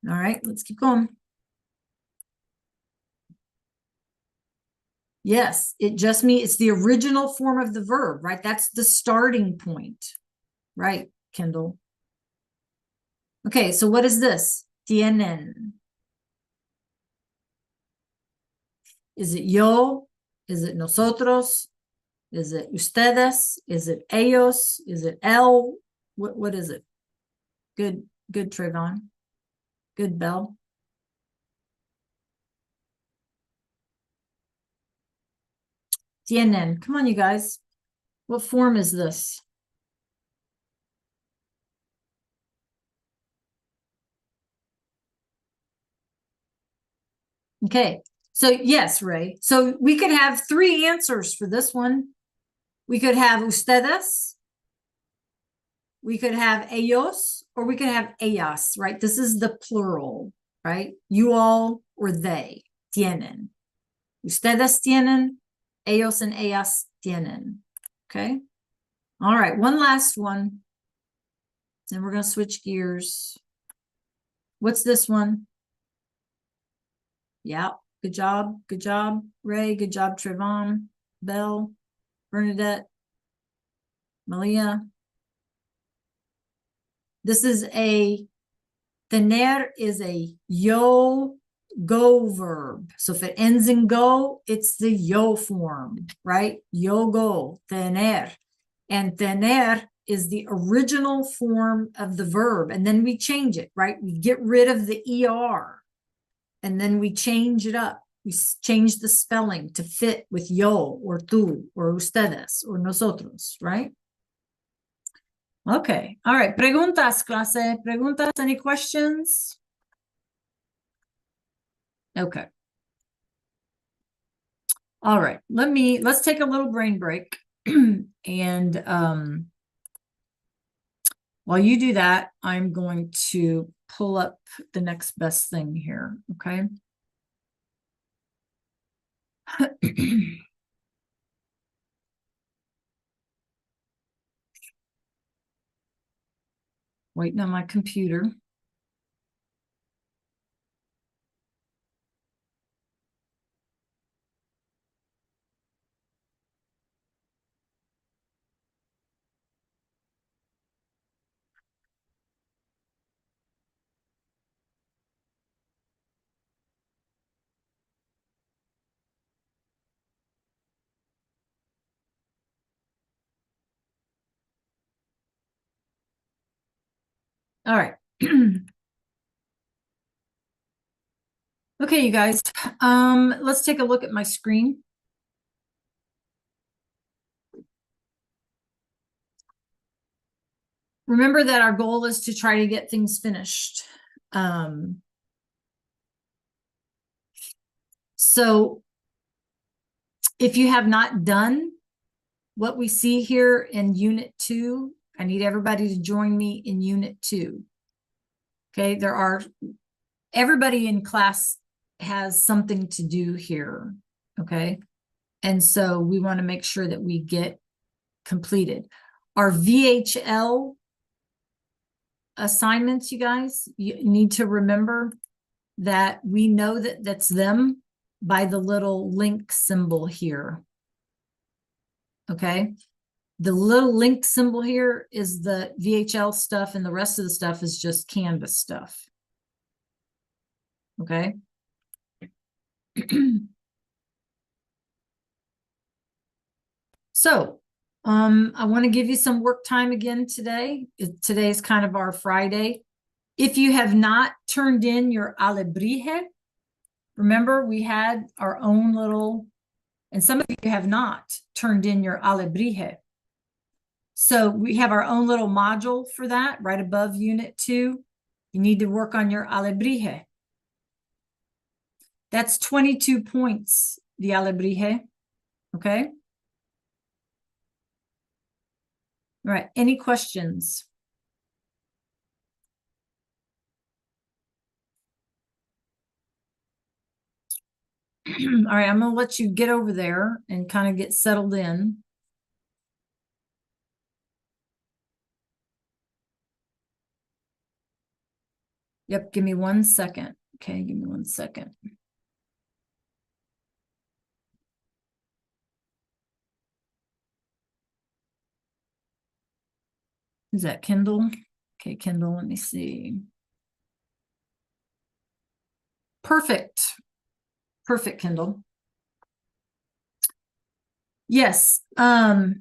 All right, let's keep going. Yes, it just means it's the original form of the verb, right? That's the starting point. Right, Kendall? Okay, so what is this? Tienen. Is it yo? Is it nosotros? Is it ustedes? Is it ellos? Is it él? What is it? Good, Trayvon. Good, Bell. Tienen. Come on, you guys. What form is this? Okay, so yes, Ray. So we could have three answers for this one. We could have ustedes, we could have ellos, or we could have ellas, right? This is the plural, right? You all or they, tienen. Ustedes tienen, ellos and ellas tienen. Okay. All right, one last one. Then we're going to switch gears. What's this one? Yeah, good job. Good job, Ray. Good job, Trayvon, Belle, Bernadette, Malia. This is tener is a yo go verb. So if it ends in go, it's the yo form, right? Yo go, tener. And tener is the original form of the verb. And then we change it, right? We get rid of the ER. And then we change it up. We change the spelling to fit with yo or tú or ustedes or nosotros, right? Okay. All right. Preguntas, clase. Preguntas, any questions? Okay. All right. Let's take a little brain break. And while you do that, I'm going to pull up the next best thing here. Okay. Waiting on my computer. All right. Okay, you guys, let's take a look at my screen. Remember that our goal is to try to get things finished. So if you have not done what we see here in Unit 2, I need everybody to join me in Unit 2. Okay, everybody in class has something to do here, okay? And so we want to make sure that we get completed. Our VHL assignments, you guys, you need to remember that we know that that's them by the little link symbol here. Okay, the little link symbol here is the VHL stuff, and the rest of the stuff is just Canvas stuff. Okay. So I want to give you some work time again today. Today is kind of our Friday. If you have not turned in your alebrije, remember we had our own little, and some of you have not turned in your alebrije. So we have our own little module for that right above Unit 2. You need to work on your alebrije. That's 22 points, the alebrije. Okay. All right. Any questions? All right. I'm going to let you get over there and kind of get settled in. Yep. Give me 1 second. Okay. Give me 1 second. Is that Kindle? Okay, Kindle, let me see. Perfect. Perfect, Kindle. Yes. The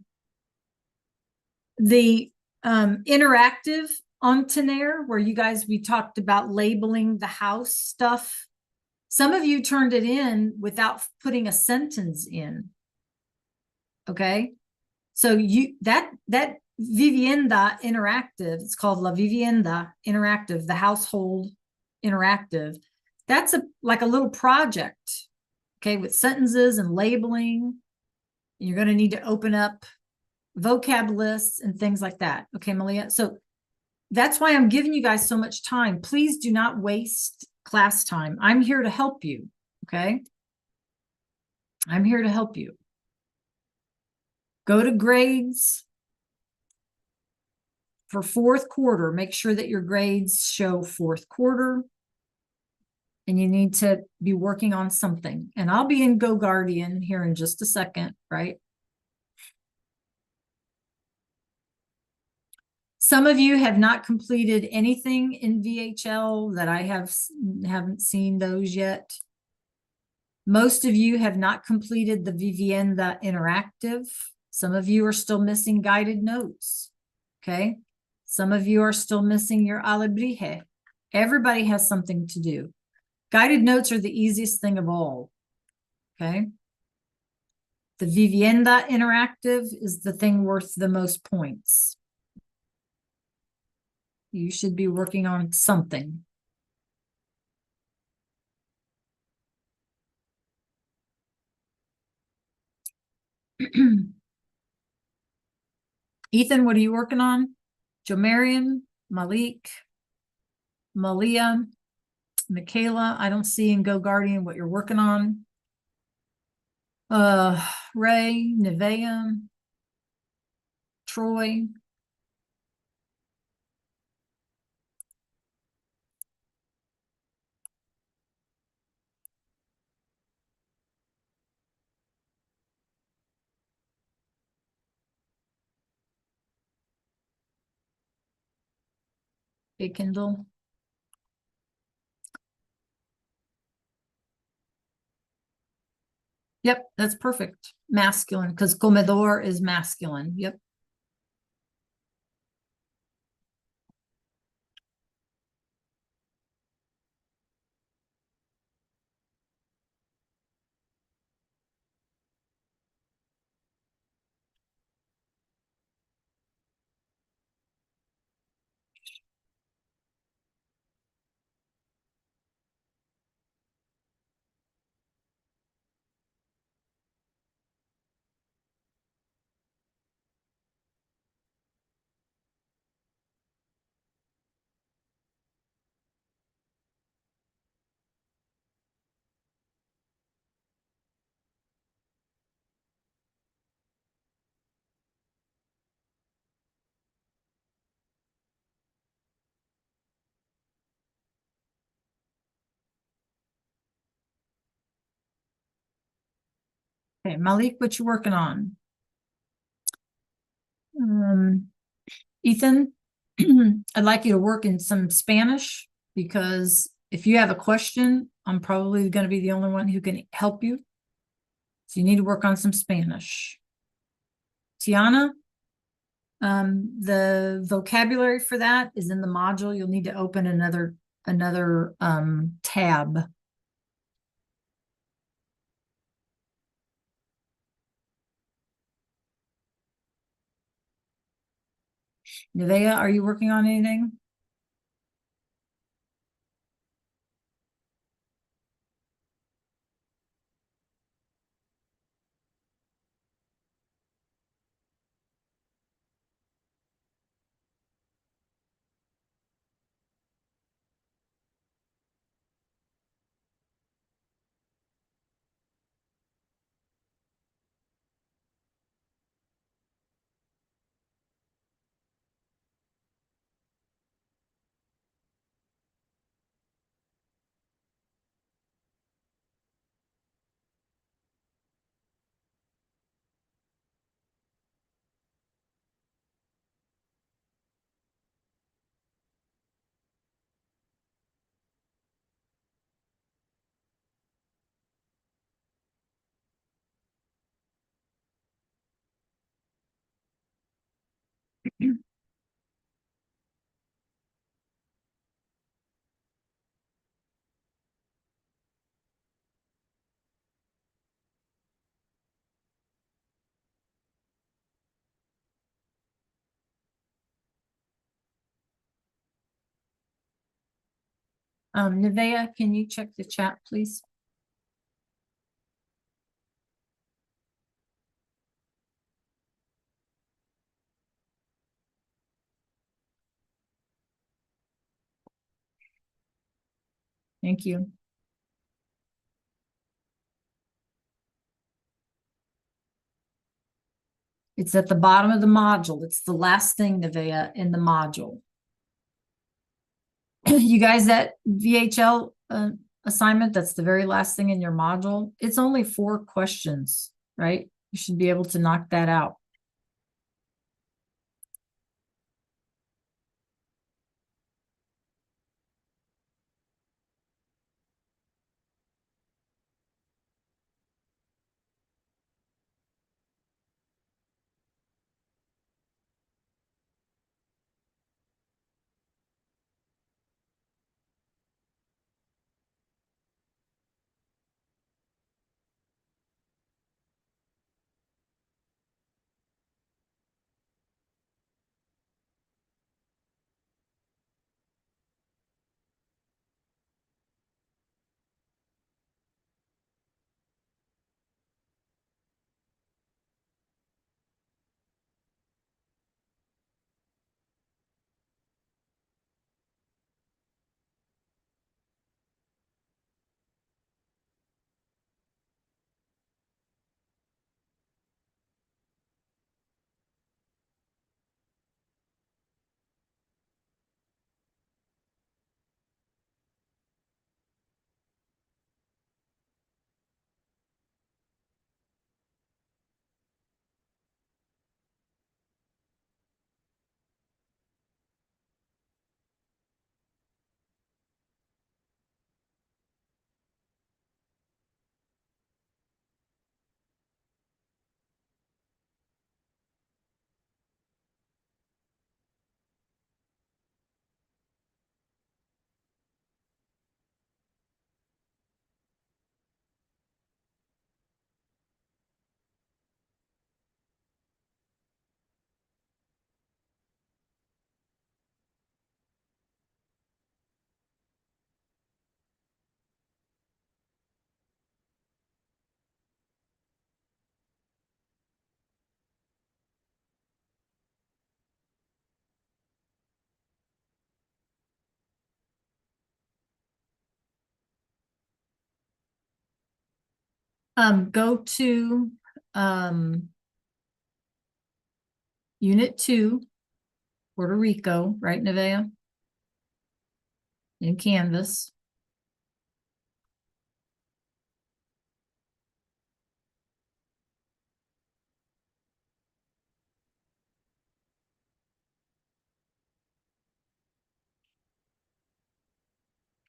interactive Ontenaire, where you guys, we talked about labeling the house stuff. Some of you turned it in without putting a sentence in. Okay. So that Vivienda Interactive, it's called La Vivienda Interactive, the household interactive. That's like a little project, okay, with sentences and labeling. You're going to need to open up vocab lists and things like that. Okay, Malia. So that's why I'm giving you guys so much time. Please do not waste class time. I'm here to help you. Okay. I'm here to help you. Go to grades for fourth quarter. Make sure that your grades show fourth quarter. And you need to be working on something. And I'll be in Go Guardian here in just a second, right? Some of you have not completed anything in VHL that I haven't seen those yet. Most of you have not completed the Vivienda Interactive. Some of you are still missing guided notes. Okay. Some of you are still missing your alebrije. Everybody has something to do. Guided notes are the easiest thing of all. Okay. The Vivienda Interactive is the thing worth the most points. You should be working on something. Ethan, what are you working on? Jomarian, Malik, Malia, Michaela, I don't see in Go Guardian what you're working on. Ray, Nevea, Troy. Hey, Kindle. Yep, that's perfect. Masculine, because comedor is masculine. Yep. Okay, Malik, what you working on? Ethan, I'd like you to work in some Spanish, because if you have a question, I'm probably going to be the only one who can help you. So you need to work on some Spanish. Tiana, the vocabulary for that is in the module. You'll need to open another tab. Nevea, are you working on anything? Nevea, can you check the chat, please? Thank you. It's at the bottom of the module. It's the last thing, Nevea, in the module. You guys, that VHL assignment, that's the very last thing in your module. It's only 4 questions, right? You should be able to knock that out. Go to Unit 2, Puerto Rico, right, Nevea? In Canvas.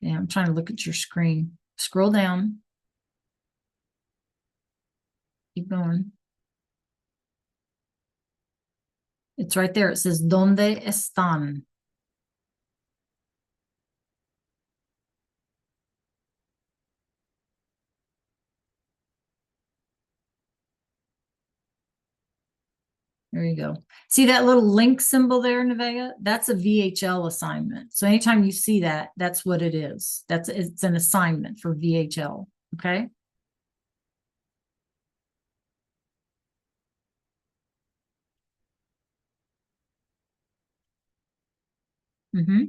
Yeah, I'm trying to look at your screen. Scroll down. Keep going. It's right there. It says, ¿Dónde están? There you go. See that little link symbol there, Nevea? That's a VHL assignment. So anytime you see that, that's what it is. It's an assignment for VHL. Okay. Mm-hmm.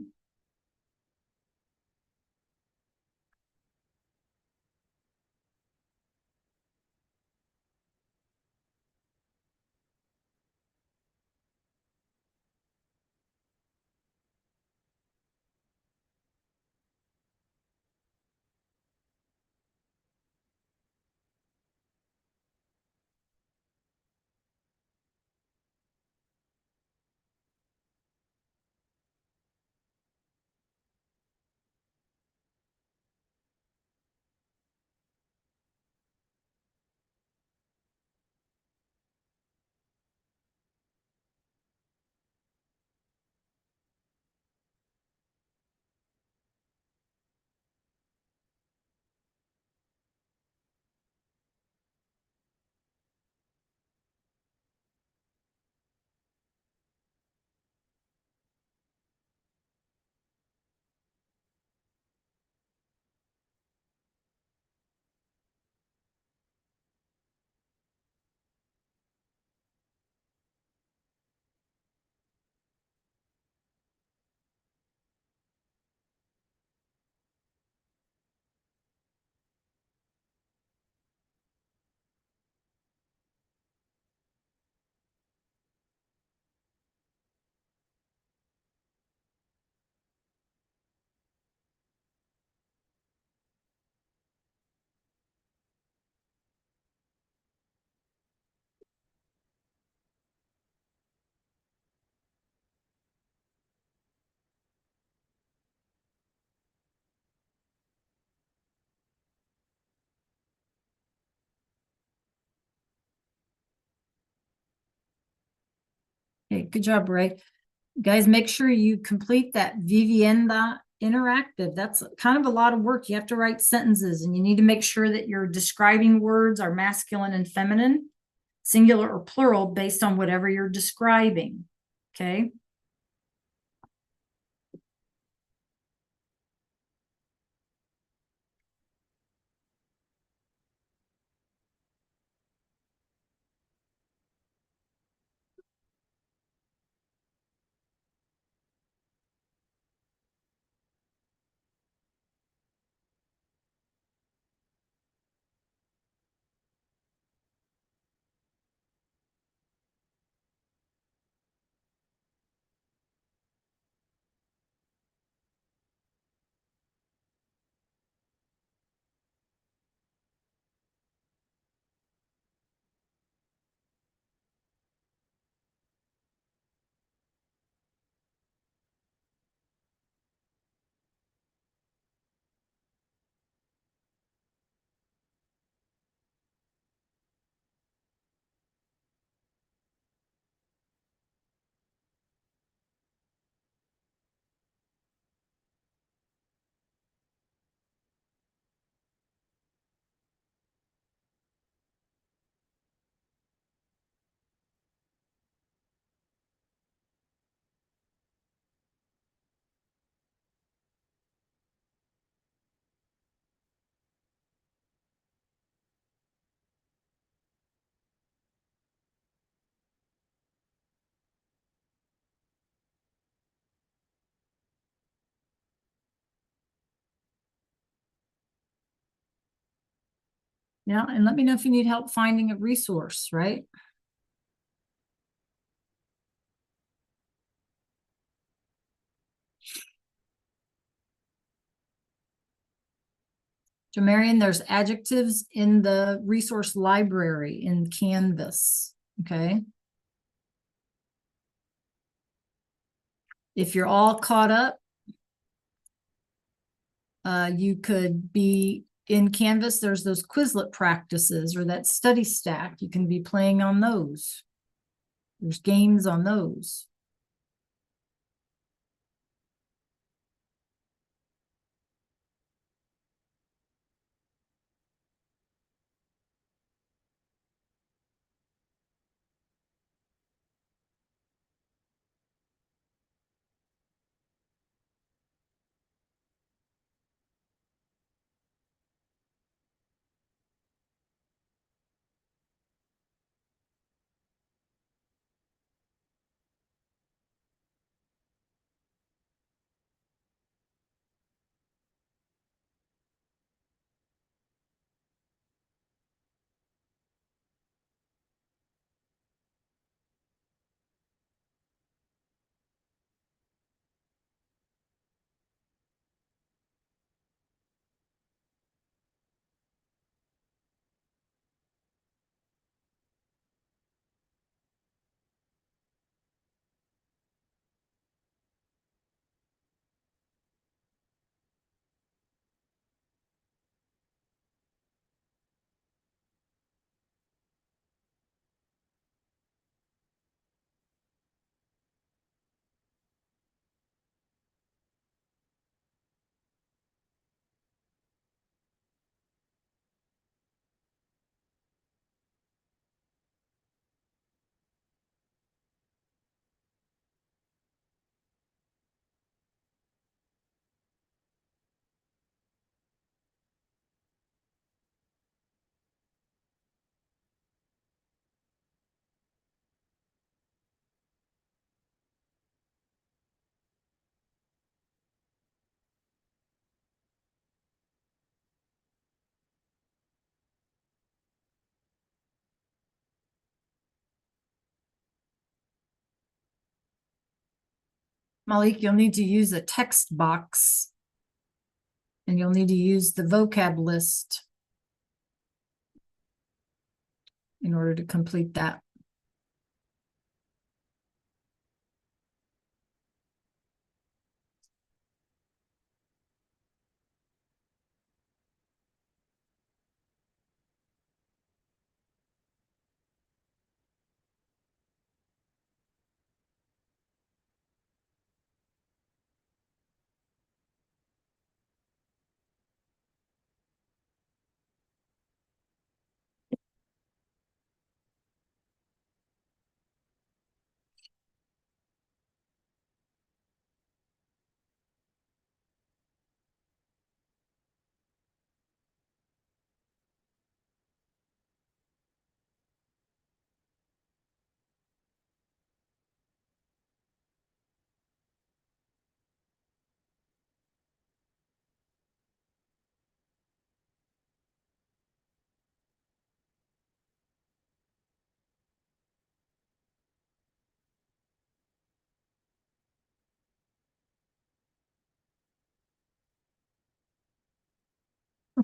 Okay, good job, Ray. Guys, make sure you complete that Vivienda interactive. That's kind of a lot of work. You have to write sentences and you need to make sure that your describing words are masculine and feminine, singular or plural, based on whatever you're describing. Okay. Yeah, and let me know if you need help finding a resource, right? So Marion, there's adjectives in the resource library in Canvas, okay? If you're all caught up, you could be in Canvas, there's those Quizlet practices or that study stack. You can be playing on those. There's games on those. Malik, you'll need to use a text box and you'll need to use the vocab list in order to complete that.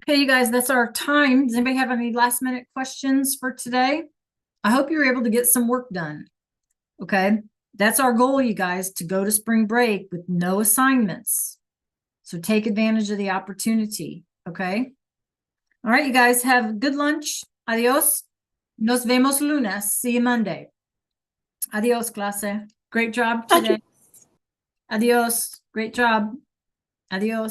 Okay, you guys, that's our time. Does anybody have any last minute questions for today? I hope you're able to get some work done. Okay, that's our goal, you guys, to go to spring break with no assignments. So take advantage of the opportunity. Okay. All right, you guys, have good lunch. Adios. Nos vemos lunes. See you Monday. Adios, clase. Great job today. Adios. Great job. Adios.